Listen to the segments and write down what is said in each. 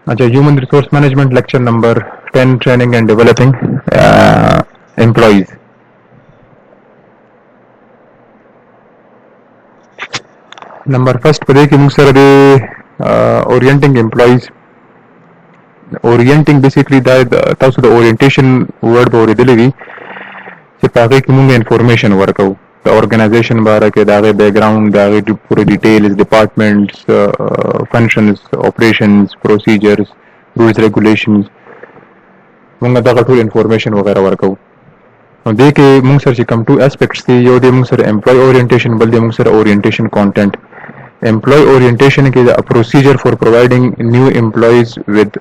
अच्छा, human resource management lecture number 10, training and developing employees. Number first पदे की मुंग सर दे ओरिएंटिंग एम्प्लॉयज। ओरिएंटिंग बेसिकली दा तासु द ओरिएंटेशन वर्ड बोरे दिलेगी कि पागे की मुंग इन्फॉर्मेशन वर्कआउ द ऑर्गेनाइजेशन बारे के दागे बैकग्राउंड दागे पूरे details departments functions operations procedures rules regulations मुंग दागा टूल इन्फॉर्मेशन वगैरह वर्कआउ दे के मुंग सर कम टू एस्पेक्ट्स थी यो दे मुंग सर एम्प्लॉय ओरिएंटेशन बल दे मुंग sir orientation content employee orientation is a procedure for providing new employees with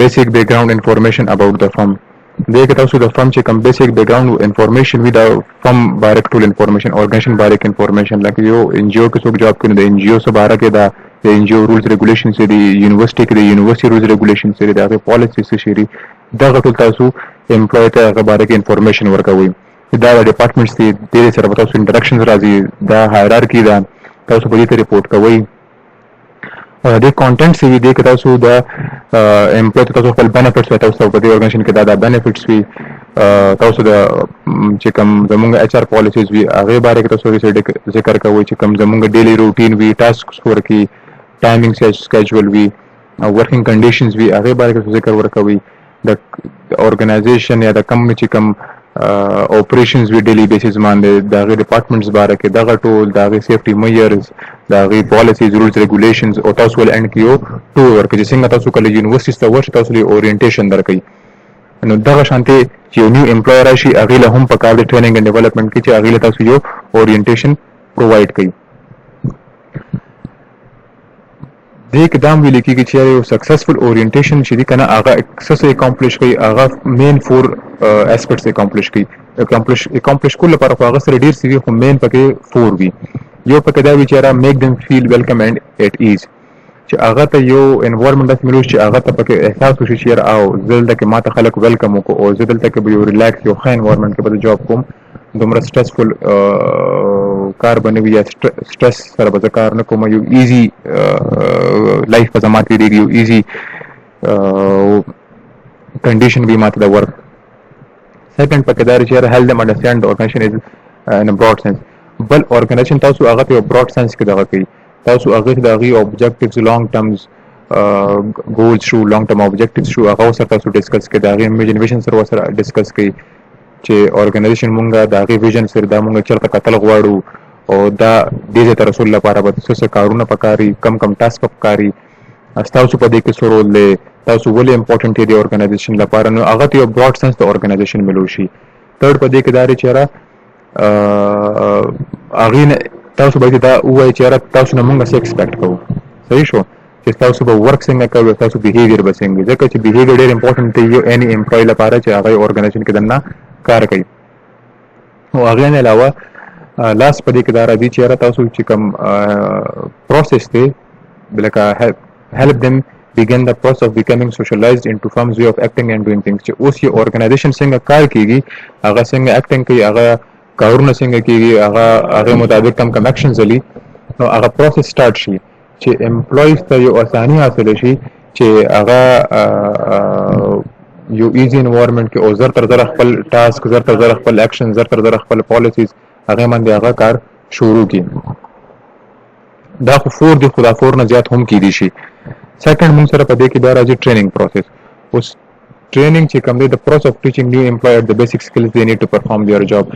basic background information about the firm. देख तासु the firm चे कम basic background information with the firm Barak tool information organization Barak information like यो NGO के सुख जॉब के NGO से बारक के दा NGO rules regulations से दी university के दी university rules regulations से दी आगे policies से शेरी दा गटुल तासु employee ते आगे बारक information वर्का हुई दा departments से तेरे सर बतासु interactions राजी दा hierarchy दा तासु बड़ी ते रिपोर्ट का वही और दे कंटेंट से भी देख तासु द एम्प्लॉय तासु फल बेनिफिट्स वे तासु बड़ी ऑर्गेनाइजेशन के दादा बेनिफिट्स भी तासु द चिकम जमुंग एचआर पॉलिसीज भी आगे बारे के तासु से जिक्र का वही चिकम जमुंग डेली रूटीन भी टास्क्स फॉर की टाइमिंग स्केड्यूल भी वर्किंग कंडीशंस भी आगे बारे के जिक्र वर्क हुई द ऑर्गेनाइजेशन या द कंपनी चिकम operations we daily basis man the departments बारे के दागा टोल दागे safety measures दागे policies rules regulations और तासु वाले एंड कियो टू वर्क जैसे इंगा तासु कले यूनिवर्सिटीज ता वर्ष तासु ले ओरिएंटेशन दर कई नो दागा शांति जो न्यू एम्प्लॉयर आशी अगले हम पकार दे ट्रेनिंग एंड डेवलपमेंट की चे अगले तासु जो ओरिएंटेशन प्रोवाइड कई देख दाम भी लिखी कि चाहिए सक्सेसफुल ओरिएंटेशन शिदी करना आगा सक्सेस अकम्प्लिश कई आगा मेन फोर एस्पेक्ट्स अकम्प्लिश कई अकम्प्लिश कुल पर आगा से रेडियर सीवी को मेन पके फोर भी यो पके दा विचारा make them feel welcome and at ease च आगा त यो एनवायरनमेंट दस मिलो च आगा त पके एहसास हो शेयर आओ जल्द के माता खलक वेलकम को और जल्द तक यो रिलैक्स यो खा एनवायरनमेंट के बाद जॉब को दुमरा स्ट्रेसफुल कार बने भी या स्ट्रेस सर बजा कार न को यू इजी लाइफ पर जमाती देगी यू इजी कंडीशन भी माता द वर्क सेकंड पकेदार share help them understand the organisation is in a broad sense बल ऑर्गेनाइजेशन तासु आगा पे ब्रॉड सेंस के दगा की तासु आगे दागी ऑब्जेक्टिव्स लॉन्ग टर्म्स गोल्स शू लॉन्ग टर्म ऑब्जेक्टिव्स शू आगा सर तासु डिस्कस के दागी इमेजिनेशन सर वसर डिस्कस की चे ऑर्गेनाइजेशन मुंगा दागी विजन सर दा मुंगा चलता कतल गवाड़ू और दा देजे तरसुल्ला पारा बत से कारुना पकारी कम कम टास्क पकारी अस्तासु पदे के सोरोल ले तासु वले इंपॉर्टेंट है दी ऑर्गेनाइजेशन ला पारा नो आगा तो ब्रॉड सेंस द ऑर्गेनाइजेशन मिलोशी थर्ड पदे के दारे चेरा आगे ने तासु बई दा उए चेरा तासु नमुंगा से एक्सपेक्ट करो सही शो कि तासु ब वर्क सिंग का तासु बिहेवियर बसेंगे जका च बिहेवियर डेर इंपॉर्टेंट है यो एनी एम्प्लॉय ला पारा चे आगे ऑर्गेनाइजेशन के दन्ना कार कई वो आगे ने अलावा लास्ट पदे के दारा दी चेरा तासु चिकम प्रोसेस थे बिलका help them begin the process of becoming socialized into firm's way of acting and doing things उस ये ऑर्गेनाइजेशन सिंग कार कीगी आगा सिंग एक्टिंग की आगा कारुना सिंग कीगी आगा आगे मुताबिक कम कम एक्शन चली नो आगा प्रोसेस स्टार्ट शी चे एम्प्लॉइज ता यो आसानी हासिल शी चे आगा यो इजी एनवायरनमेंट के और जर तर खपल टास्क जर तर खपल एक्शन जर तर खपल पॉलिसीज आगे मन दे आगा कार शुरू की दा फोर दी खुदा फोर न ज्यादा हम की दिशी सेकंड मुंग सर पदे की दारा जी ट्रेनिंग प्रोसेस उस ट्रेनिंग चे कम दे the process of teaching new employee the basic skills they need to perform their job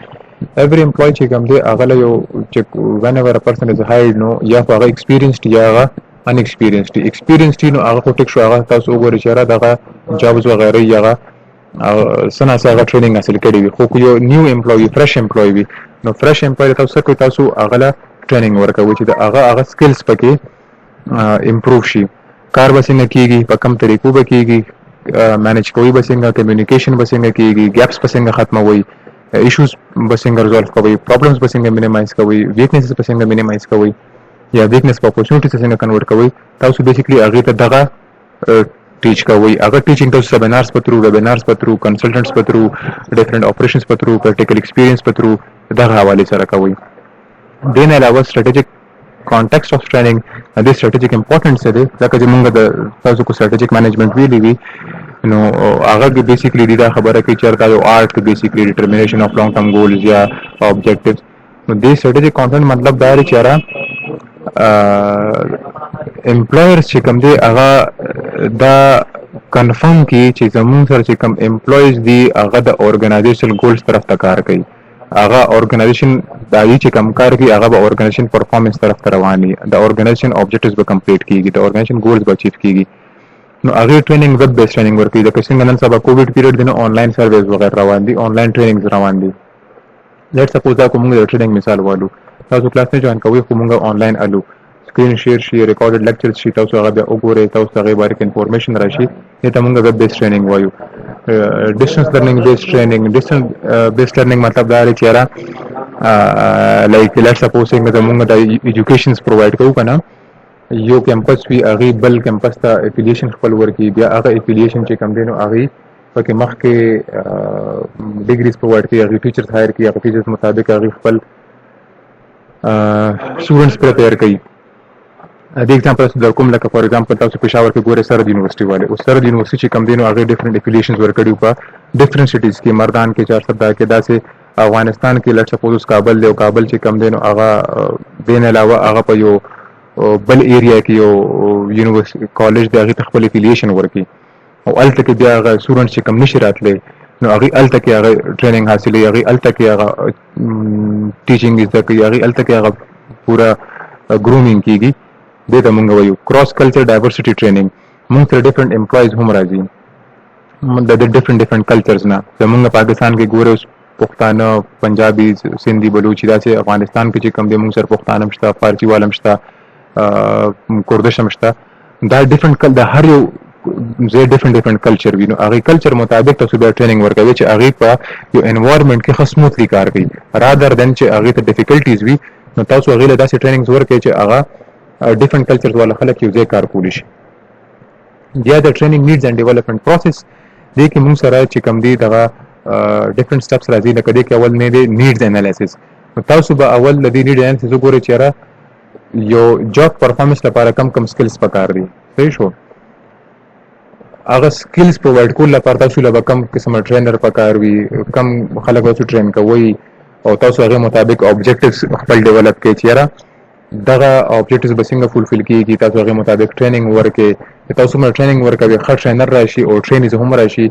every employee चे कम दे अगला यो चे whenever a person is hired नो या आगा एक्सपीरियंस्ड या आगा अनएक्सपीरियंस्ड नो आगा को टेक शो आगा तास ओवर इशारा दागा जॉब्स वगैरह या आगा सना से आगा ट्रेनिंग हासिल करी भी को यो न्यू एम्प्लॉय फ्रेश एम्प्लॉय भी नो फ्रेश एम्प्लॉय तास को तासु अगला ट्रेनिंग वर्क which is आगा स्किल्स पके इम्प्रूव शी कार बसिंग कीगी कम तरीकों पे कीगी मैनेज कोई बसिंगा कम्युनिकेशन बसिंगा कीगी गैप्स बसिंगा खत्म हुई इश्यूज बसिंगा रिजॉल्व का हुई प्रॉब्लम्स बसिंगा मिनिमाइज का हुई वीकनेसेस बसिंगा मिनिमाइज का हुई या वीकनेस को अपॉर्चुनिटी से कन्वर्ट का हुई ताउ बेसिकली आगे तक दगा टीच का हुई अगर टीचिंग तो वेबिनार्स पत्रू कंसल्टेंट्स पत्रू डिफरेंट ऑपरेशंस पत्रू प्रैक्टिकल एक्सपीरियंस पत्रू दगा हवाले से रखा हुई देने अलावा strategic context of training د strategic importance دی ځکه چې موږ د تاسو کو strategic management ویلي وي نو هغه بیسیکلی دا خبره کوي چې چېرته یو آرټ بیسیکلی determination of long term goals یا objectives نو د strategic content مطلب دا دی چې را employers چې کوم دی هغه دا کنفرم کی چې زموږ سره چې کوم امپلویز دي هغه د اورګنایزیشن ګولز طرف ته کار کوي هغه اورګنایزیشن دا چې کوم کار کوي هغه به اورګنایزیشن پرفارمنس طرف ته روان دي د اورګنایزیشن اوبجیکټیوز به کمپلیټ کیږي د اورګنایزیشن ګولز به اچیو کیږي نو هغه ټریننګ ویب بیس ټریننګ ورکوي د څنګه نن سبا کووډ پیریډ دی نو آنلاین سرویس وغیرہ روان دي آنلاین ټریننګز روان دي لیټ سپوز دا کوم د ټریننګ مثال والو تاسو کلاس نه جوائن کوئ خو موږ آنلاین الو سکرین شیر شي ریکارډډ لیکچرز شي تاسو هغه بیا وګورئ تاسو هغه باره کې انفارمیشن راشي ته موږ ویب بیس ټریننګ وایو ډیسټنس لرنینګ بیس ټریننګ ډیسټنس بیس لرنینګ مطلب دا دی چې را لایک لیټ سپوز څنګه موږ د ایجوکیشنز پرووایډ کوو کنه یو کیمپس وی هغه بل کیمپس ته افیلیشن خپل ورکی بیا هغه افیلیشن چې کوم دینو هغه پکې مخکې ډیګریز پرووایډ کوي هغه ټیچرز هایر کوي هغه ټیچرز مطابق هغه خپل سټوډنټس پریپیر کوي د ایگزامپل در کوم لکه فار ایگزامپل تاسو پېښور کې ګوره سرحد یونیورسيټي والے او سرحد یونیورسيټي چې کوم دینو هغه ډیفرنٹ افیلیشنز ورکړي په ډیفرنٹ سټیز کې مردان کې 400 کې داسې افغانستان کې لکه سپوز کابل دی او کابل چې کوم دینو هغه دین علاوه هغه په یو بل ایریا کې یو یونیورسيټي کالج دی هغه خپل افیلیشن ورکړي او الته کې بیا هغه سټوډنټ چې کوم نشي راتلی نو هغه الته کې هغه ټریننګ حاصلې هغه الته کې هغه ټیچینګ زده کوي هغه الته کې هغه پورا ګرومینګ کیږي دې ته مونږ وایو کراس کلچر ډایورسټي ټریننګ مونږ سره ډیفرنٹ امپلایز هم راځي د ډیفرنٹ کلچرز نه زمونږ پاکستان کې ګوره اوس پښتانه پنجابي سندي بلوچي داسې افغانستان کې چې کوم دي مونږ سره پښتانه مشته فارسی والم شته کردش مشته دا ډیفرنٹ د هر یو زه ډیفرنٹ کلچر وینو هغه کلچر مطابق تاسو بیا ټریننګ ورکوي چې هغه په یو انوایرنمنت کې خصموتلی کار کوي رادر دن چې هغه ته ډیفیکلټیز وي نو تاسو هغه له داسې ټریننګز ورکوي چې هغه ډیفرنٹ کلچرز والا خلک یو ځای کار کولی شي یا د ټریننګ نیډز اینڈ ډیولپمنٹ پروسس دې کې موږ سره چې کوم دي دغه ډیفرنٹ سټپس راځي لکه دې کې اول نه دی نیډز انالیسس تاسو به اول د دې نیډ انالیسس وګورئ چې را یو جاب پرفارمنس لپاره کم سکلز پکار دي صحیح شو هغه سکلز پرووایډ کول لپاره تاسو له کم قسمه ټرینر پکار وي کم خلک تاسو ټرین کوي او تاسو هغه مطابق اوبجیکټیوز خپل ډیولپ کړئ چې را دغه اوبجیکټیوز به څنګه فولفل کیږي تاسو هغه مطابق ټریننګ ورکړئ تاسو مر ټریننګ ورکوي ښه ټرینر راشي او ټرینیز هم راشي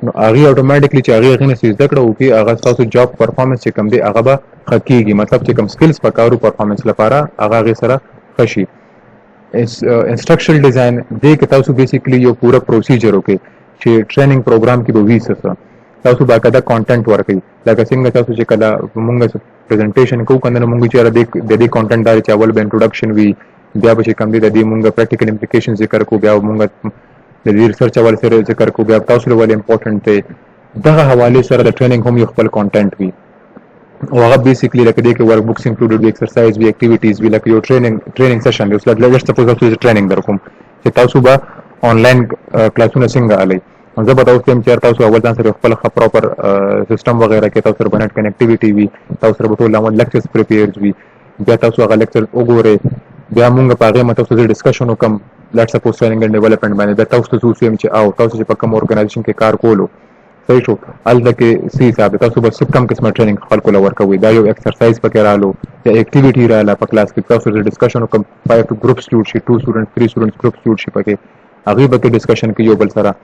نو هغه اتوماتیکلی چې هغه غنه سیز دکړه او کې هغه تاسو جاب پرفارمنس چې کم دی هغه به حقيقي مطلب چې کم سکلز پکارو پرفارمنس لپاره هغه غي سره خشي انسټرکچرل ډیزاین دې کې تاسو بیسیکلی یو پورا پروسیجر وکي چې ټریننګ پروګرام کې به وی څه تاسو باقاعده کانټینټ ورکړئ لکه څنګه تاسو چې کله موږ پریزنټیشن کوو کنه موږ چې د دې کانټینټ دار چې اول به انټروډکشن وی بیا به کم دي د دې موږ پریکټیکل امپلیکیشن ذکر کوو بیا موږ د دې ریسرچ اول سره ذکر کوو بیا تاسو له ول امپورټنت دی دغه حواله سره د ټریننګ هم یو خپل کانټینټ وی او هغه بیسیکلی لکه دې کې ورک بوکس انکلوډډ وی ایکسرسایز وی اکټیویټیز وی لکه یو ټریننګ سیشن دی اوس لکه سپوز تاسو ټریننګ درکوم چې تاسو به آنلاین کلاسونه څنګه علي زه به تاسو ته چیرته تاسو اول ځان سره خپل پراپر سیستم وغیرہ کې تاسو سره بنټ کنیکټیویټي وی تاسو سره ټول لامل لیکچرز پریپیرز وی بیا تاسو هغه لیکچر وګورئ بیا موږ په هغه مته تاسو ډسکشن وکم لیټس سپوز ټریننګ اینڈ ډیولپمنٹ باندې بیا تاسو ته سوچم چې او تاسو چې په کوم اورګنایزیشن کې کار کولو صحیح شو الته کې سی حساب تاسو به سب کم قسمه ټریننګ خپل کول ورکوي دا یو ایکسرسایز پکې رالو یا اکټیویټي رااله په کلاس کې تاسو سره ډسکشن وکم 5 ګروپس جوړ شي 2 سټوډنټس 3 سټوډنټس ګروپس جوړ شي پکې هغه به ډسکشن کې یو بل سره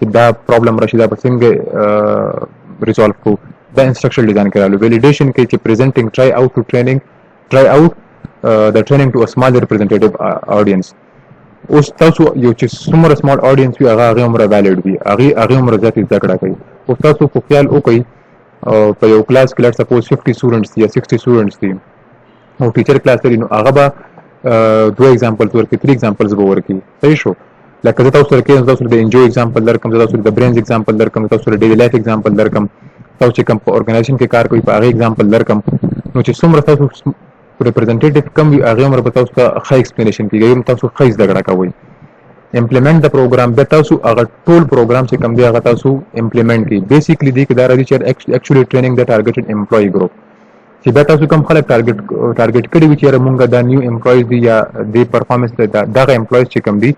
چې دا پرابلم راشي دا به څنګه ریزولف کو دا انسټرکچرل ډیزاین کړهلو ویلیډیشن کې چې پریزنټینګ ټرای اوټ ټو د ټریننګ ټو ا سمال ریپرزنټیټیو اډینس اوس تاسو یو چې څومره سمال اډینس وي هغه عمره ویلیډ وي هغه عمره ځاتې زده کړه کوي او تاسو په خیال وکړئ په یو کلاس کې لټ سپوز 50 سټوډنټس یا 60 سټوډنټس دي او ټیچر کلاس لري نو هغه به 2 ایگزامپلز ورکړي 3 ایگزامپلز به ورکړي صحیح شو لکه زه تاسو سره کې تاسو د انجوای ایگزامپل درکم تاسو د برینز ایگزامپل درکم تاسو د ډیلی لایف ایگزامپل درکم تاسو چې کوم په اورګنایزیشن کې کار کوي په هغه ایگزامپل درکم نو چې څومره تاسو ریپرزنټیټیو کم وي هغه عمر به تاسو ته ښه ایکسپلینیشن کیږي تاسو ښه زده کړه کوئ امپلیمنٹ د پروګرام به تاسو هغه ټول پروګرام چې کم دی هغه تاسو امپلیمنٹ کی بیسیکلی دی کې دا راځي چې اکچولی ټریننګ د ټارګټډ امپلوي ګروپ چې بیا تاسو کوم خلک ټارګټ کړي وي چې مونږ دا نیو امپلویز دي یا د پرفارمنس دغه امپلویز چې کوم دي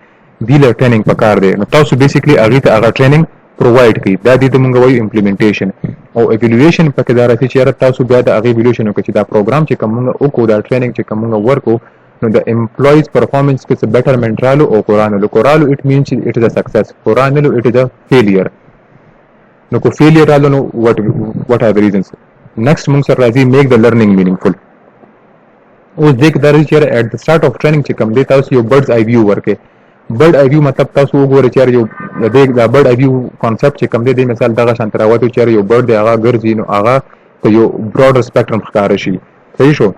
دی له ټریننګ پکار دی نو تاسو بیسیکلی هغه ته هغه ټریننګ پرووایډ کړئ دا د موږ وایو امپلیمنټیشن او ایوالویشن پکې دا راځي چې تاسو بیا د هغه ایوالویشن وکړئ چې دا پروګرام چې کوم موږ وکړو دا ټریننګ چې کوم موږ ورکو نو د امپلویز پرفارمنس کې څه بیټرمنټ رالو او قرانو اټ مینز اټ از ا سکسس قرانو اټ از ا فیلیر نو کو فیلیر رالو نو what are the reasons next موږ سره راځي میک د لرنینګ مینینګفل اوس دې کې دا راځي چې at the start of training چې کوم دی تاسو یو برډز آی ویو ورکړئ برډ آی ویو مطلب تاسو وګورئ چې یو د برډ آی ویو کانسپټ چې کوم دی د مثال دغه شان تراوته چې یو برډ دی هغه ګرځي نو هغه په یو براډر سپیکټرم ښکار شي صحیح شو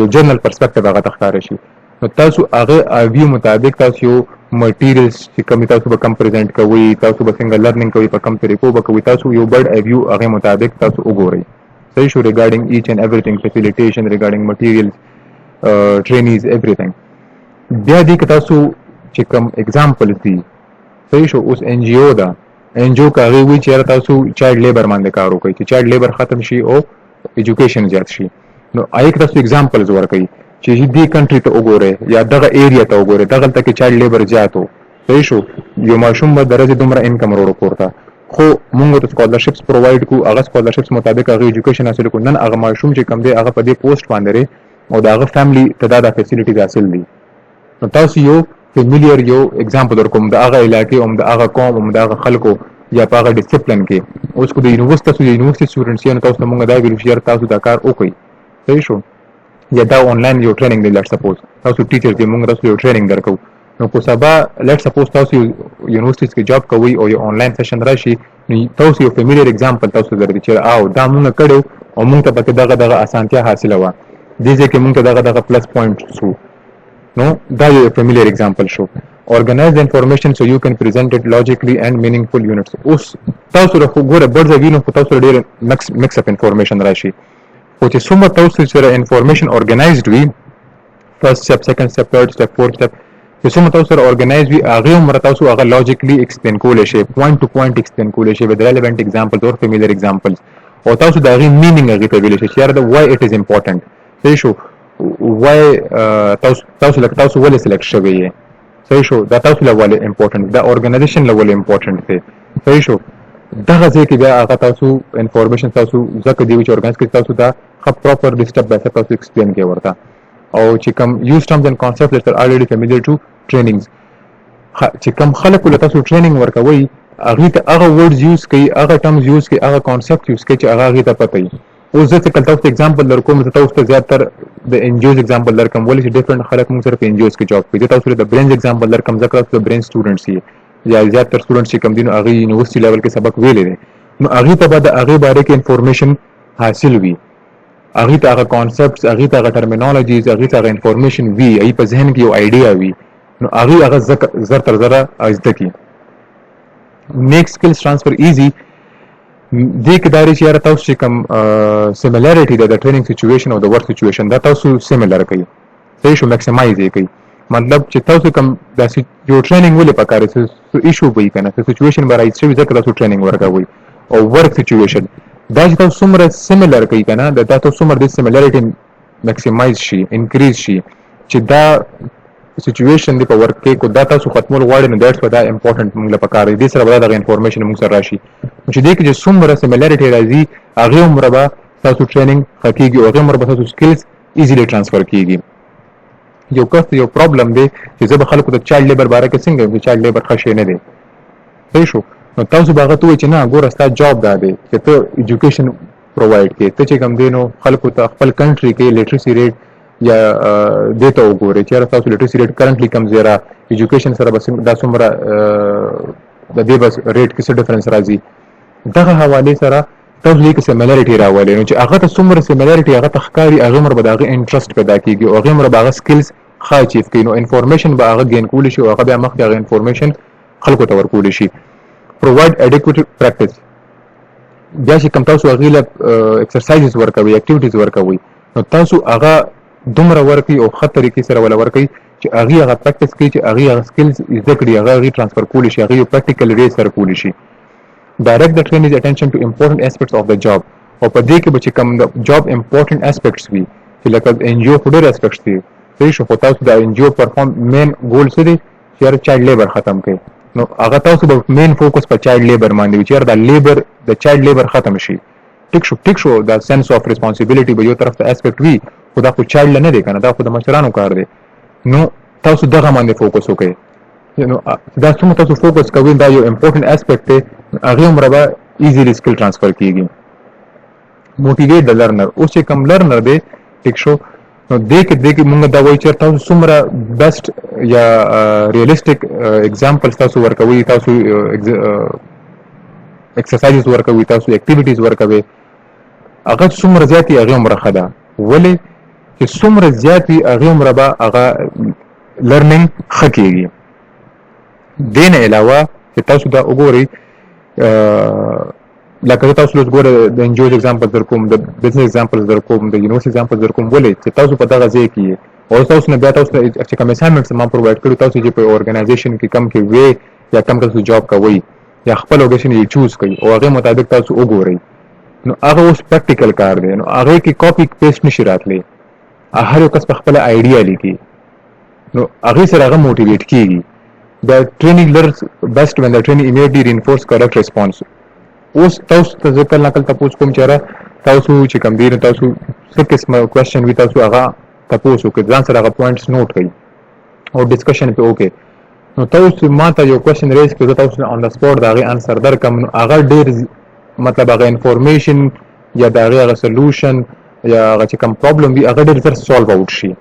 یو جنرال پرسپیکټیو هغه ښکار شي نو تاسو هغه آی ویو مطابق تاسو یو مټیریلز چې کوم تاسو به کم پریزنټ کوئ تاسو به څنګه لرنینګ کوئ په کوم طریقو به کوئ تاسو یو برډ آی ویو هغه مطابق تاسو وګورئ صحیح شو regarding each and everything facilitation regarding materials trainees everything بیا دې کې تاسو چې کوم اگزامپل دي صحیح شو اوس ان جی او دا ان جی او کاغي وی چې تاسو چایلډ لیبر باندې کار وکړي چې چایلډ لیبر ختم شي او ایجوکیشن زیات شي نو آی تاسو اگزامپلز ورکړي چې دې کنټری ته وګورئ یا دغه ایریا ته وګورئ دغه ته کې چایلډ لیبر زیاتو صحیح شو یو ماشوم به درجه دومره انکم وروړو کوړه خو موږ ته سکالرشپس پرووایډ کو هغه سکالرشپس مطابق هغه ایجوکیشن حاصل کو نن هغه ماشوم چې کم دی هغه په دې پوسټ باندې او دغه فیملی ته دا فیسیلیټیز حاصل دي نو تاسو یو فیملییر یو اگزامپل ورکوم د هغه علاقې او د هغه قوم او د هغه خلکو یا په هغه ډیسپلین کې اوس کو د یونیورسيټي سټوډنټس یې تاسو موږ دا ویل شیر تاسو دا کار وکړئ صحیح شو یا دا آنلاین یو ټریننګ دی لیټ سپوز تاسو ټیچر دی موږ تاسو یو ټریننګ درکو نو کو سبا لیټ سپوز تاسو یونیورسيټي کې جاب کوئ او یو آنلاین سیشن راشي نو تاسو یو فیملییر اگزامپل تاسو درته چې او دا موږ کړو او موږ ته پکې دغه اسانتیا حاصله و دي چې موږ ته دغه پلس پوینټ شو نو دا یو فیملییر اگزامپل شو organize the information so you can present it logically and meaningful units اوس تاسو له ګوره برځه وینو خو تاسو ډېر مکس اپ انفارمیشن راشي او چې څومره تاسو سره انفارمیشن organized وي first step second step third step fourth step چې څومره تاسو سره organized وي هغه عمر تاسو هغه logically explain کولای شي point to point explain کولای شي with relevant examples or familiar examples او تاسو دا غي meaning هغه ته ویل شي چې why it is important صحیح شو why تاسو ولې select شوی یې صحیح شو دا تاسو لپاره امپورټنت دا اورګنایزیشن لپاره امپورټنت دی صحیح شو دغه ځکه بیا هغه تاسو انفارمیشن تاسو ځکه دی چې اورګنایز کړئ تاسو دا خپ پراپر سټپ بای سټپ تاسو ایکسپلین کوي ورته او چې کوم یوز ټرمز اند کانسپټس that are already familiar to trainings چې کوم خلک له تاسو ټریننګ ورکوي هغه ته هغه ورډز یوز کوي هغه ټرمز یوز کوي هغه کانسپټ یوز کوي چې هغه ته پته وي اوس زه څنګه تاسو اگزامپل درکوم تاسو ته زیاتره د انجوز اگزامپل درکوم ولې چې ډیفرنٹ خلک موږ سره په انجوز کې جاب کوي تاسو ته برینز اگزامپل درکوم ځکه تاسو برین سټوډنټس یې یا زیاتره سټوډنټس چې کوم دي نو هغه یونیورسيټي لیول کې سبق ویلې دي نو هغه ته بعد هغه باره کې انفارمیشن حاصل وي هغه ته هغه کانسپټس هغه ته هغه ټرمینالوجیز هغه ته هغه انفارمیشن وي ای په ذهن کې یو آیډیا وي نو هغه زر تر زره ازده کی میک سکلز ټرانسفر ایزی دې کې دا چې تاسو چې کوم سیملریټي د ټریننګ سچويشن او د ورک سچويشن دا تاسو سیملر کوي صحیح شو میکسیمایز یې کوي مطلب چې تاسو کوم د یو ټریننګ ولې پکاره څه ایشو وي کنه سچويشن برای څه ځکه تاسو ټریننګ ورکوي او ورک سچويشن دا چې تاسو څومره سیملر کوي کنه دا تاسو څومره د سیملریټي میکسیمایز شي انکریز شي چې دا سچويشن دی په ورک کې کو دا تاسو ختمول غواړئ نو دیټس دا امپورټنت موږ لپاره دي سره دا د انفارمیشن موږ سره راشي چې دې کې چې څومره سیملریټي راځي هغه عمر به تاسو ټریننګ حقيقي او هغه عمر به تاسو سکلز ایزیلی ترانسفر کیږي یو کس یو پرابلم دی چې زه به خلکو د چایلډ لیبر باره کې څنګه د چایلډ لیبر خښې نه دی صحیح شو نو تاسو به هغه ته وایئ چې نه ګوره ستا جاب دا دی چې ته ایجوکیشن پرووایډ کړې ته چې کوم دی نو خلکو ته خپل کنټري کې لیټرسي ریټ یا دیتا وګورئ چې تاسو لیټرسي ریټ کرنټلی کم زیرا ایجوکیشن سره بس دا څومره د دې بس ریټ کې څه ډیفرنس راځي دغه حواله سره تاسو لیک سیملریټي راولئ نو چې هغه ته څومره سیملریټي هغه تخکاری هغه مر به دغه انټرست پیدا کیږي او هغه مر به سکلز ښه اچیو کوي نو انفارمیشن به هغه گین کول شي او هغه بیا مخکې هغه انفارمیشن خلکو ته ورکول شي provide adequate practice بیا چې کوم تاسو هغه له ایکسرسایزز ورکوي اکټیویټیز ورکوي نو تاسو هغه دومره ورکي او خطر طریقې سره ولا ورکي چې هغه پریکټیس کوي چې هغه سکلز زده کړي هغه ترانسفر کول شي هغه پریکټیکل ری سره کول شي direct the trainees attention to important aspects of the job او په دې کې به چې کوم د جاب امپورټنت اسپیکټس وي چې لکه ان جی او ډېر اسپیکټس دي صحیح شو خو تاسو د ان جی او پرفارم مین ګول څه دی چې هر چایلډ لیبر ختم کړي نو هغه تاسو به مین فوکس په چایلډ لیبر باندې وي چې د لیبر د چایلډ لیبر ختم شي ټیک شو دا سنس اف ریسپانسیبিলিټي به یو طرف ته اسپیکټ وي خو دا خو چایلډ نه دی کنه دا خو د مشرانو کار دی نو تاسو دغه باندې فوکس وکړئ نو دا څومره تاسو فوکس کوئ دا یو امپورټنت اسپیکټ دی هغه عمره به ایزیلی سکل ټرانسفر کیږي موټیویټ د لرنر اوس چې کوم لرنر دی ټیک شو نو دې کې موږ دا وایو چې تاسو څومره بیسټ یا ریئلیسټیک اگزامپلز تاسو ورکوي تاسو ایکسرسایزز ورکوي تاسو اکټیویټیز ورکوي هغه څومره زیاتی هغه عمره خدا ولې چې څومره زیاتی هغه عمره به هغه لرنینګ خکېږي دین علاوه چې تاسو دا وګورئ لکه تاسو لږ ګوره د انجوز اگزامپل در کوم د بزنس اگزامپل در کوم د یونیورسيټي اگزامپل در کوم ولې چې تاسو په دغه ځای کې او تاسو نه بیا تاسو چې کوم اسایمنټس ما پرووایډ کړو تاسو چې په اورګنایزیشن کې کم کې وی یا کم تاسو جاب کوي یا خپل اورګنایزیشن یې چوز کوي او هغه مطابق تاسو وګورئ نو هغه اوس پریکټیکل کار دی نو هغه کې کاپی پیسټ نشي راتلی هر یو کس په خپل آیډیا لیکي نو هغه سره هغه موټیویټ کیږي د ټریننګ لرنز بیسټ when the training immediately reinforce correct response اوس تاسو ته ځکه نقل تاسو کوم چاره تاسو چې کوم دی تاسو څه قسمه کوېسچن وی تاسو هغه تاسو کې ځان سره هغه پوینټس نوٹ کړئ او ډسکشن په اوکې نو تاسو ماته یو کوېسچن ریز کړئ تاسو اون د سپورټ دا غي انسر درکم هغه ډیر مطلب هغه انفارمیشن یا دا هغه سولوشن یا هغه چې کوم پرابلم وي هغه ډیر زر سولو اوټ شي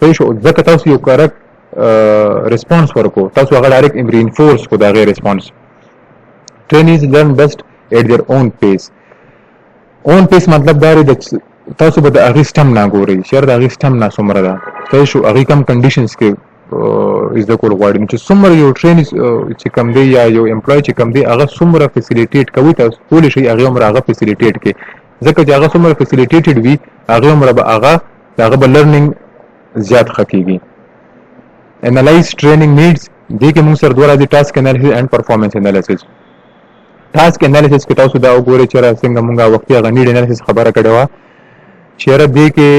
صحیح شو ځکه تاسو یو کریکټ ریسپانس ورکو تاسو هغه ډایرکټ رینفورس کو دا غي ریسپانس trainees learn best at their own pace مطلب دا دی تاسو به د هغې سټم نه ګورئ شر د هغې سټم نه څومره ده صحیح شو هغې کم کنډیشنز کې زده کول غواړي نو چې څومره یو ټرینز چې کوم دی یا یو امپلای چې کوم دی هغه څومره فیسیلیټیټ کوي تاسو کولی شئ هغې عمره هغه فیسیلیټیټ کړي ځکه چې هغه څومره فیسیلیټیټډ وي هغې عمره به هغه به لرنینګ زیات ښه کېږي انالایز ټریننګ نیډز دې کې موږ سره دوه راځي ټاسک انالیسس اینډ پرفارمنس انالیسس ټاسک انالیسس کې تاسو دا وګورئ چې څنګه موږ وختي هغه نیډ انالیسس خبره کړې وه چې دې کې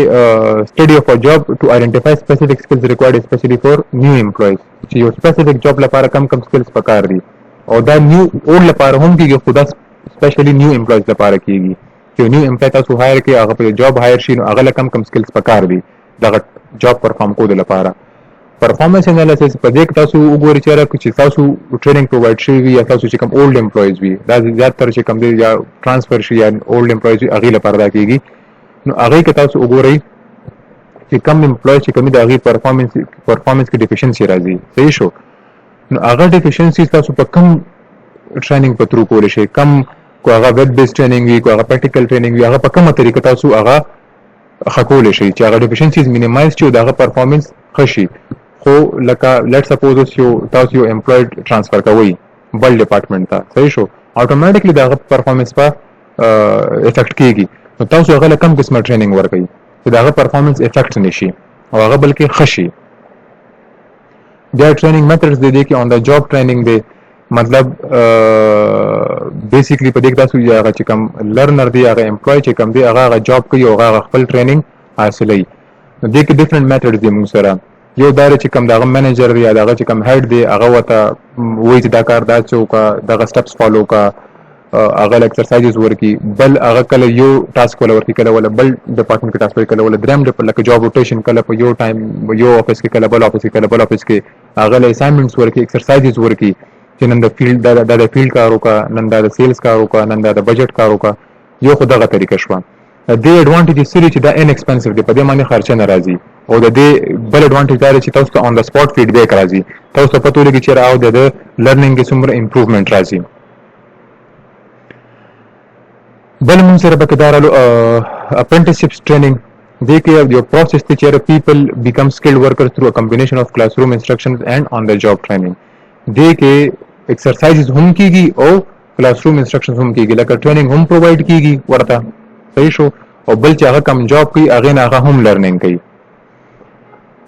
سټډي اف ا جاب ټو آئیډینټیفای سپیسیفیک سکلز ریکوایرډ اسپیشلی فور نیو امپلویز چې یو سپیسیفیک جاب لپاره کم سکلز پکار دي او دا نیو اول لپاره هم کېږي خو دا سپیشلی نیو امپلویز لپاره کېږي چې نیو امپلوی تاسو هایر کړئ هغه په جاب هایر شي نو هغه له کم سکلز پکار دي دغه جاب پرفارم کولو لپاره پرفارمنس انالیسس په دې کې تاسو وګورئ چې تاسو ټریننګ پرووایډ شوی وي یا تاسو چې کوم اولډ امپلویز وي دا زیاتره چې کوم دی یا ټرانسفر شي یا اولډ امپلویز وي هغې لپاره دا کېږي نو هغې کې تاسو وګورئ چې کوم امپلویز چې کوم د هغې پرفارمنس کې ډیفیشنسي راځي صحیح شو نو هغه ډیفیشنسي تاسو په کم ټریننګ په تھرو کولی شئ کم کو هغه ویب بیس ټریننګ وي کو هغه پریکټیکل ټریننګ وي هغه په کومه طریقه تاسو هغه ښه کولی شئ چې هغه ډیفیشنسیز مینیمایز شي او د هغه پرفارمنس ښه شي خو لکه لیټ سپوز تاسو یو امپلوی ټرانسفر کوئ بل ډپارټمنټ ته صحیح شو اټومیټیکلی د هغه پرفارمنس په افیکټ کېږي نو تاسو هغه له کم قسمه ټریننګ ورکوئ چې د هغه پرفارمنس افیکټ نه شي او هغه بلکې ښه شي بیا ټریننګ میتھډز دی کې آن د جاب ټریننګ دی مطلب بیسیکلی په دې کې تاسو هغه چې کوم لرنر دی هغه امپلوی چې کوم دی هغه جاب کوي او هغه خپل ټریننګ حاصلوي نو دې کې ډیفرنٹ میتھډز دي موږ سره یو دا چې کوم دغه منیجر دی یا دغه چې کوم هیډ دی هغه ورته وایي چې دا کار دا چوکه دغه سټپس فالو کا هغه ایکسرسایزز ورکي بل هغه کله یو ټاسک ولا ورکي کله ولا بل ډپارټمنټ کې ټاسک کله ولا دریم ډ لکه جاب روټیشن کله په یو ټایم یو افیس کې کله بل افیس کې کله بل افیس کې هغه له اسایمنټس ورکي ایکسرسایزز ورکي چې نن د فیلډ د فیلډ کار وکړه نن د سیلز کار وکړه نن د بجټ کار وکړه یو خو دغه طریقه شوه دې اډوانټیج سری چې دا ان ایکسپنسیو دی په دې باندې خرچه نه راځي او د دې بل اډوانټیج دا چې تاسو ته اون د سپاټ فیډبیک راځي تاسو ته پته لګي چې راو د لرنینګ کې څومره امپروومنت راځي بل موږ سره به کېدارلو اپرنټسشپ ټریننګ دې کې یو پروسس دی چې پیپل بیکم سکلډ ورکرز تھرو ا کمبینیشن اف کلاس روم انسټرکشنز اینڈ آن د جاب ټریننګ دې کې ایکسرسایزز هم کیږي او کلاس روم انسټرکشنز هم کیږي لکه ټریننګ هم پرووایډ کیږي ورته صحیح شو او بل چې هغه کم جاب کوي هغه نه هغه هم لرنینګ کوي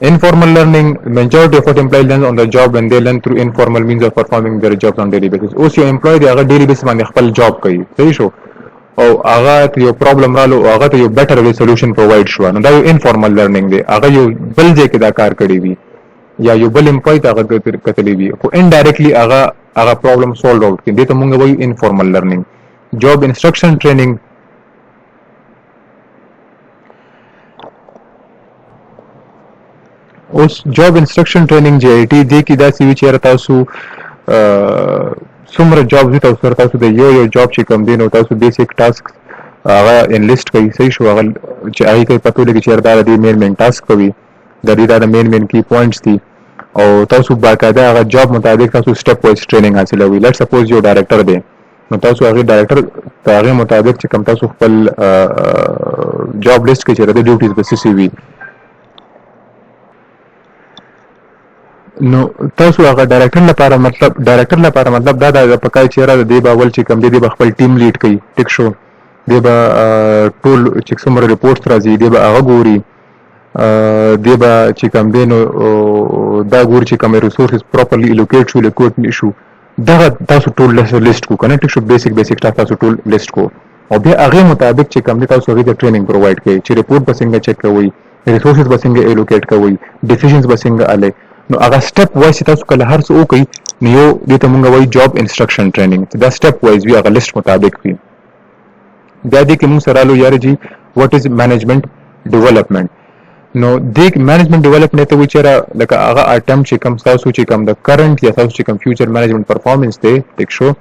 informal learning majority of what employees learn on the job when they learn through informal means of performing their jobs on daily basis اوس یو امپلوی دی هغه ډیلی بیس باندې خپل جاب کوي صحیح شو او هغه یو پرابلم رالو او هغه ته یو بیٹر وی سولوشن پرووایډ شو نو دا یو انفارمل لرنینګ دی هغه یو بل ځای کې دا کار کړی وي یا یو بل امپلوی ته هغه کتلی وي خو انډایرکټلی هغه پرابلم سولو آوټ کړي دې ته مونږ وایو انفارمل لرنینګ جاب انسټرکشن ټریننګ اوس جاب انسټرکشن ټریننګ جی آی ټي دې کې دا سی وی چیرې تاسو څومره جاب دي تاسو تاسو د یو جاب چې کوم دین او تاسو بیسیک ټاسک هغه انلیست کوي صحیح شو هغه چې هغه کې پته لګي چې دا د مین ټاسک کوي د دې دا مین کی پوینټس دي او تاسو باقاعده هغه جاب مطابق تاسو سټپ وایز ټریننګ حاصلوي لیټ سپوز یو ډایریکټر دی نو تاسو هغه ډایریکټر هغه مطابق چې کوم تاسو خپل جاب لیست کې چې د ډیوټیز به سی وي نو تاسو هغه ډایریکټر لپاره مطلب دا د پکای چیرې د دی باول چې کوم دی خپل ټیم لیډ کوي ټیک شو دی به ټول چې څومره ریپورټ راځي دی به هغه ګوري دی به چې کوم دی نو دا ګوري چې کوم ریسورسز پراپرلی الوکیټ شو دا تاسو ټول لیست کو کنه ټیک شو بیسیک تاسو ټول لیست کو او بیا هغه مطابق چې کوم دی تاسو هغه د ټریننګ پرووایډ کوي چې ریپورټ به څنګه چک کوي ریسورسز به څنګه الوکیټ کوي ډیسیژنز به څنګه اله نو هغه سټپ وایز تاسو کله هر څه وکړي نو یو دې ته مونږ وایي جاب انسټرکشن ټریننګ دا سټپ وایز وی هغه لیست مطابق وي بیا دې کې مونږ سره لو یار جی واټ از مینجمنٹ ډیولپمنٹ نو دې مینجمنٹ ډیولپمنٹ ته وی چیرې لکه هغه اټم چې کوم تاسو چې کوم د کرنٹ یا تاسو چې کوم فیوچر مینجمنٹ پرفارمنس دی ټیک شو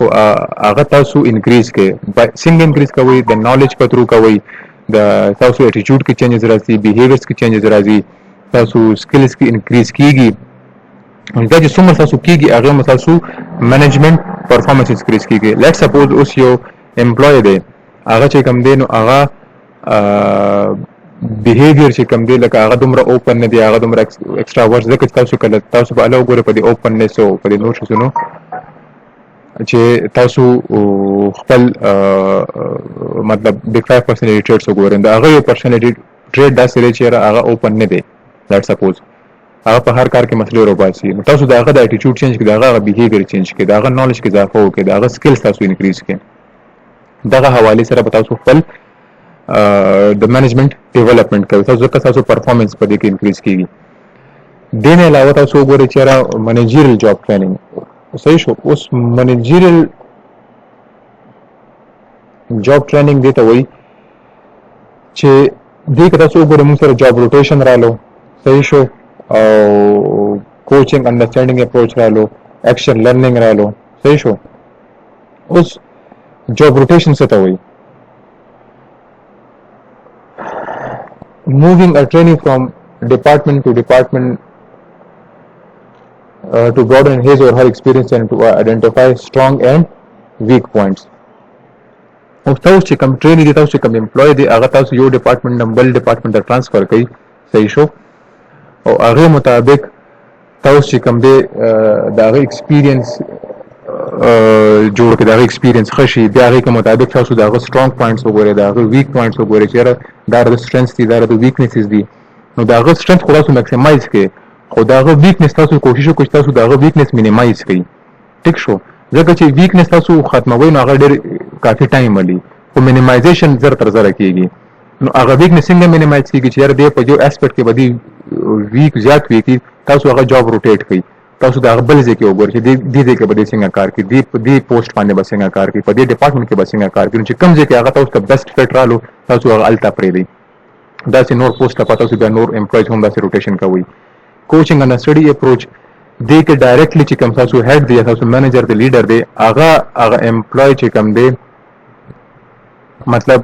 کو هغه تاسو انکریز کې څنګه انکریز کوي د نالج په تھرو کوي د تاسو اټیټیوډ کې چینجز راځي بیهیویرز کې چینجز راځي تاسو سکلز کې انکریز کیږي دا چې څومره تاسو کیږي هغه تاسو مینجمنٹ پرفارمنس انکریز کیږي لیټ سپوز اوس یو امپلوی دی هغه چې کوم دی نو هغه بیهیویر چې کوم دی لکه هغه دومره اوپن نه دی هغه دومره ایکستراورټ ځکه تاسو کله تاسو به الو ګوره په دې اوپننس او په دې نور شنو چې تاسو خپل مطلب بیگ 5 پرسنالټی ټریټس وګورئ دا هغه یو پرسنالټی ټریټ دا سره چې هغه اوپن نه دی لیټ سپوز هغه په هر کار کې مسلې روباسي نو تاسو دا هغه د اټیټیوډ چینج کړئ دا هغه بیهیویر چینج کړئ دا هغه نالج کې اضافه وکړئ دا هغه سکلز تاسو انکریز کړئ دغه حواله سره به تاسو خپل د مینجمنٹ ډیولپمنٹ کوي تاسو پرفارمنس په دې کې انکریز کیږي دین علاوه تاسو وګورئ چې را منیجریل جاب ټریننګ صحیح شو اوس منیجریل جاب ټریننګ دی ته وایي چې دې کې تاسو وګورئ موږ سره جاب روټیشن رالو صحیح شو او کوچینګ انډرسټانډینګ اپروچ رالو ایکشن لرنینګ رالو صحیح شو اوس جاب روټیشن څه ته وایي moving a trainee from department to department to broaden his or her experience and to identify strong and weak points. او تاسو چې کوم ټرینی دي تاسو چې کوم امپلوی دی هغه تاسو یو ډپارټمنټ نه بل ډپارټمنټ ته ټرانسفر کړئ صحیح شو او هغه مطابق تاسو چې کوم دی دا هغه ایکسپیرینس جوړ کړئ دا هغه ایکسپیرینس خشي بیا هغه مطابق تاسو دا هغه سټرونګ پوینټس وګورئ دا هغه ویک پوینټس وګورئ چې دا د سترنث دي دا د ویکنیسز دي نو دا هغه سترنث خو تاسو میکسیمایز کړئ خو دا هغه ویکنیس تاسو کوشش وکړئ تاسو دا هغه ویکنیس مینیمایز کړئ ټیک شو ځکه چې ویکنیس تاسو ختموي نو هغه ډېر کافي ټایم ولي خو مینیمایزیشن زر تر زر کیږي نو هغه ویکنیس څنګه مینیمایز کیږي چې یار دې په یو اسپیکټ کې بدی ویک زیات وي کی تاسو هغه جاب روټیټ کړئ تاسو دا بل ځکه وګورئ چې دې کې به څنګه کار کوي دې پوسټ باندې به څنګه کار کوي په دې ډپارټمنټ کې به څنګه کار کوي چې کوم ځکه هغه تاسو ته بیسټ فټ رالو تاسو هغه الټا پرې دی دا چې نور پوسټ لپاره تاسو بیا نور امپلویز هم داسې روټیشن کوي کوچینګ ان سټډي اپروچ دې کې ډایرکټلی چې کوم تاسو هیډ دی تاسو مینیجر دی لیډر دی هغه امپلوی چې کوم دی مطلب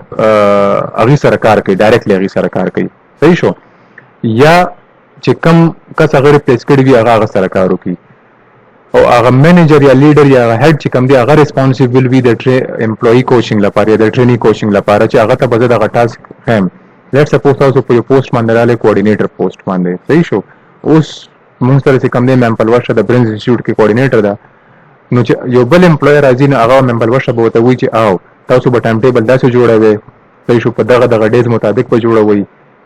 هغه سره کار کوي ډایرکټلی هغه سره کار کوي صحیح شو یا چې کم کس هغه ریپلیس کړي وي هغه سره کار وکړي او هغه مینیجر یا لیډر یا هیډ چې کم دی هغه ریسپانسیبل وي د امپلوی کوچینګ لپاره یا د ټرینی کوچینګ لپاره چې هغه ته بزه دغه ټاسک هم لیټ سپوز تاسو په یو پوسټ باندې رااله کوارډینیټر پوسټ باندې صحیح شو اوس موږ سره چې کم دی ممپل ورشه د برنز انسټیټیوټ کې کوارډینیټر ده نو چې یو بل امپلوی راځي نو هغه ممپل ورشه به ته وایي چې او تاسو به ټایم ټیبل داسې جوړوي صحیح شو په دغه ډیز مطابق به جوړوي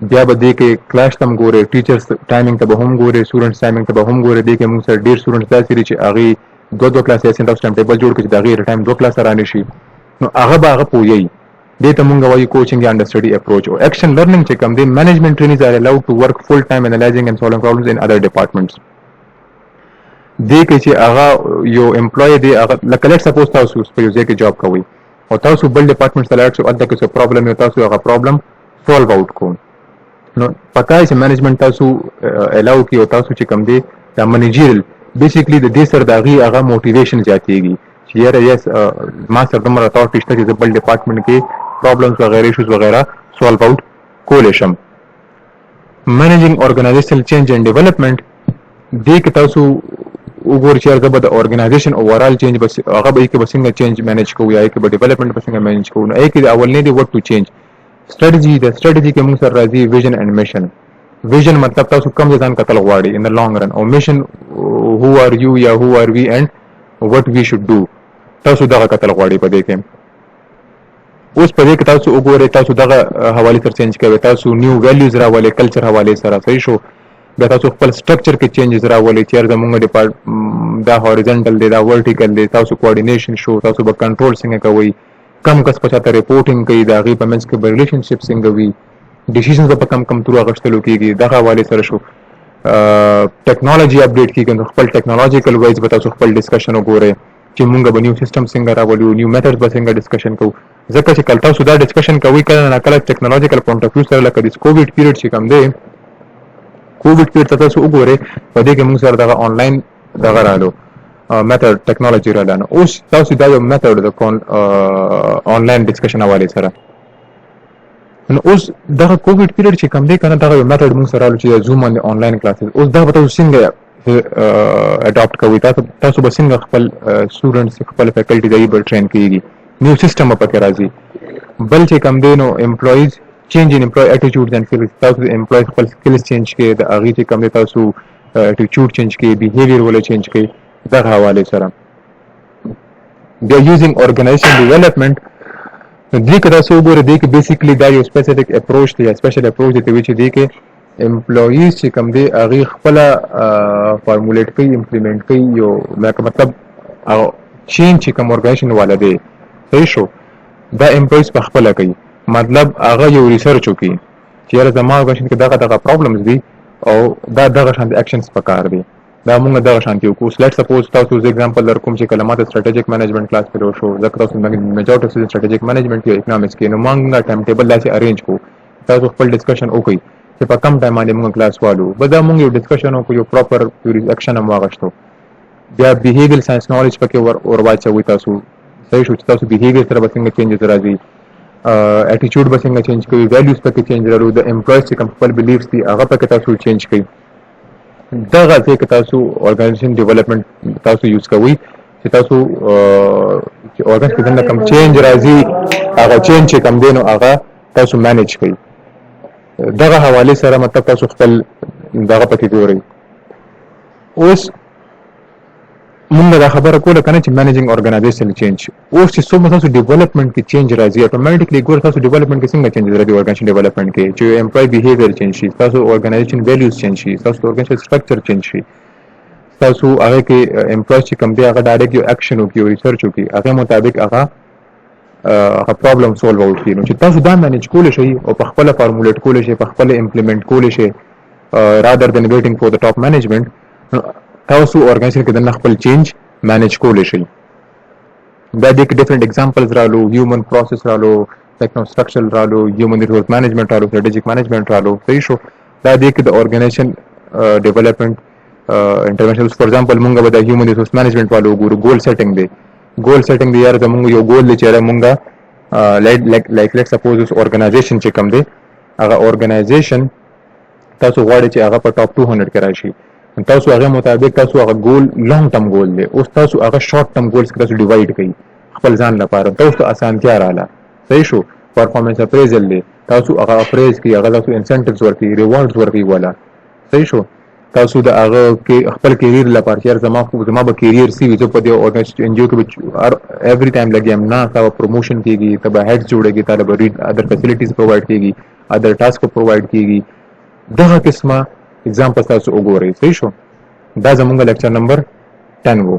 بیا به دې کې کلاس تم ګوري ټیچرز ټایمینګ ته به هم ګوري سټوډنټس ټایمینګ ته به هم ګوري دې کې موږ سره ډیر سټوډنټس داسې دي چې هغه دوه کلاس یې سنټ ټایم ټیبل جوړ کړي چې دا غیر ټایم دوه کلاس رانه شي نو هغه به هغه پوهیږي دې ته مونږ وایو کوچینګ یا انډرسټډي اپروچ او اکشن لرنینګ چې کوم دی مینجمنت ټرینیز آر الاؤډ ټو ورک فل ټایم انالایزینګ اینڈ سولوینګ پرابلمز ان ادر ډپارټمنټس دې کې چې هغه یو امپلوی دی هغه لکه لیټ سپوز تاسو په یو ځای کې جاب کوئ او تاسو بل ډپارټمنټ ته لاړ شئ هلته کې څه پرابلم وي تاسو هغه پرابلم سولو آوټ کوئ نو پکار چې مینجمنت تاسو الاو کی او تاسو چې کوم دی دا منیجرل بیسیکلی د دې سره د هغه موټیویشن زیاتېږي چې یاره یس ما سره دومره اتھارټي شته چې بل ډپارټمنټ کې پرابلمز وغیرہ ایشوز وغیرہ سولو آوټ کولی شم مینیجینګ اورګنایزیشنل چینج اینڈ ډیولپمنٹ دې کې تاسو وګورئ چې هغه به د اورګنایزیشن اوورال چینج بس هغه به کې به څنګه چینج مینیج کوو یا کې به ډیولپمنټ به څنګه مینیج کوو نو کې د اولنې دی وټ ټو چینج strategy د strategy کې موږ سره راځي vision and mission vision مطلب تاسو کوم ځان کتل غواړي in the long run او mission who are you یا who are we and what we should do تاسو دغه کتل غواړي په دې کې اوس په دې کې تاسو وګورئ تاسو دغه حواله تر چینج کوي تاسو نیو ویلیوز راولې کلچر حواله سره صحیح شو بیا تاسو خپل سټرکچر کې چینجز راولې چې زموږ ډپارټ دا هوریزونټل دی دا ورټیکل دی تاسو کوارډینیشن شو تاسو به کنټرول څنګه کوئ کم کس پچاته ریپورټینګ کوي دا غي په منځ کې به ریلیشنشپ څنګه وي ډیسیژنز په کم تر اغشتلو کېږي دغه حواله سره شو ټیکنالوژي اپډیټ کیږي نو خپل ټیکنالوژیکل وایز به تاسو خپل ډسکشن وګورئ چې مونږ به نیو سیستم څنګه راوړو نیو میتھډز به څنګه ډسکشن کوو ځکه چې کله تاسو دا ډسکشن کوئ کله نه کله ټیکنالوژیکل پوینټ اف ویو سره لکه د کووډ پیریډ چې کوم دی کووډ پیریډ تاسو وګورئ په دې کې موږ سره دغه آنلاین دغه رالو میتھډ ټیکنالوژي رالانه اوس تاسو دا یو میتھډ د آنلاین ډسکشن حواله سره نو اوس دغه کووډ پیریډ چې کوم دی کنه دغه یو میتھډ موږ سره رالو چې زوم باندې آنلاین کلاسز اوس دا به تاسو څنګه اډاپټ کوئ تاسو به څنګه خپل سټوډنټس خپل فیکلټي دای به ټرین کیږي نیو سیستم په کې راځي بل چې کوم دی نو امپلویز چینج ان امپلوی اټیټیوډز اینڈ فیلز تاسو د امپلوی خپل سکلز چینج کړئ د هغه چې کوم دی تاسو اټیټیوډ چینج کړئ بیهیویر ول چینج کړئ دغه حواله سره they are using organization development دې کې تاسو وګورئ دې کې بیسیکلی دا یو سپیسیفیک اپروچ دی سپیشل اپروچ دی چې دې کې امپلویز چې کوم دی هغه خپل فارمولیټ کوي امپلیمنٹ کوي یو مطلب چینج چې کوم اورګنایزیشن والا دی صحیح شو دا امپلویز په خپل کوي مطلب هغه یو ریسرچ کوي چې زموږ اورګنایزیشن کې دغه پرابلمز دي او دغه شان اکشنز پکار دي دا موږ دغه شانتي وکړو لیټ سپوز تاسو ز ایگزامپل درکوم چې کلمات سټریټیجیک مینجمنت کلاس کې شو ځکه تاسو میجورټي اف سټریټیجیک مینجمنت کې اکونومکس کې نو موږ ټایم ټیبل داسې ارینج کو تاسو خپل ډسکشن وکړئ چې په کم ټایم باندې موږ کلاس والو بدا موږ یو ډسکشن وکړو یو پراپر اکشن هم واغښتو بیا بیهیویر ساينس نالج پکې ور واچوي تاسو صحیح شو چې تاسو بیهیویر سره څنګه چینجز راځي اټیټیوډ به څنګه چینج کوي ویلیوز پکې چینج راځي د امپلویز چې کوم خپل بیلیفز دي هغه پکې تاسو چینج کوي دغه څه تاسو اورګنایزیشن ډیولپمنٹ تاسو یوز کوئ چې تاسو چې اورګنایزیشن کې کوم چینج راځي هغه چینج چې کوم دی نو هغه تاسو مینیج کوئ دغه حواله سره مطلب تاسو خپل دغه پکې ګورئ اوس موږ دا خبره کوله کنه چې مینیجینګ اورګنایزیشن چینج اوس چې څومره تاسو ډیولپمنٹ کې چینج راځي اتوماتیکلی ګور تاسو ډیولپمنٹ کې څنګه چینج راځي اورګنایزیشن ډیولپمنٹ کې چې امپلوی بیهیویر چینج شي تاسو اورګنایزیشن ویلیوز چینج شي تاسو اورګنایزیشن سټرکچر چینج شي تاسو هغه کې امپلوی چې کوم دی هغه ډایرکټ یو اکشن وکړي ریسرچ وکړي هغه مطابق هغه پرابلم سولو وکړي نو چې تاسو دا مینیج کول شي او په خپل فارمولیټ کول شي په خپل امپلیمنٹ کول شي rather than waiting for the top management تاسو اورګنایزیشن کې د خپل چینج مینیج کول شي دا د ډیفرنٹ ایگزامپلز رالو هیومن پروسس رالو ټیکنو سټرکچر رالو هیومن ریسورس مینجمنٹ رالو سټریټیجیک مینجمنٹ رالو صحیح شو دا د اورګنایزیشن ډیولپمنٹ انټرونشنز فور ایگزامپل مونږ به د هیومن ریسورس مینجمنٹ والو ګورو ګول سیټینګ دی ګول سیټینګ دی یار زمونږ یو ګول دی چې مونږه لایک لیټ سپوز اوس اورګنایزیشن چې کوم دی هغه اورګنایزیشن تاسو غواړئ چې هغه په ټاپ 200 کې راشي تاسو هغه مطابق تاسو هغه ګول لانګ ټرم ګول دی اوس تاسو هغه شارټ ټرم ګولز کې تاسو ډیوایډ کړئ خپل ځان لپاره تاسو اسانتیا رااله صحیح شو پرفارمنس اپریزل دی تاسو هغه اپریز کی هغه تاسو انسنټیوز ورکړي ریوارډز ورکړي والا صحیح شو تاسو د هغه کې خپل کیریر لپاره چې زما به کیریر سی وي په دې اورګنایزیشن انجیو کې ایوری ټایم لګیم نه تا پروموشن کیږي تبه هیډز جوړيږي تا به ادر فیسیلیټیز پرووایډ کیږي ادر ټاسک پرووایډ کیږي دغه قسمه एग्जांपल تاسو وګورئ صحیح شو دا زموږ لیکچر نمبر 10 وو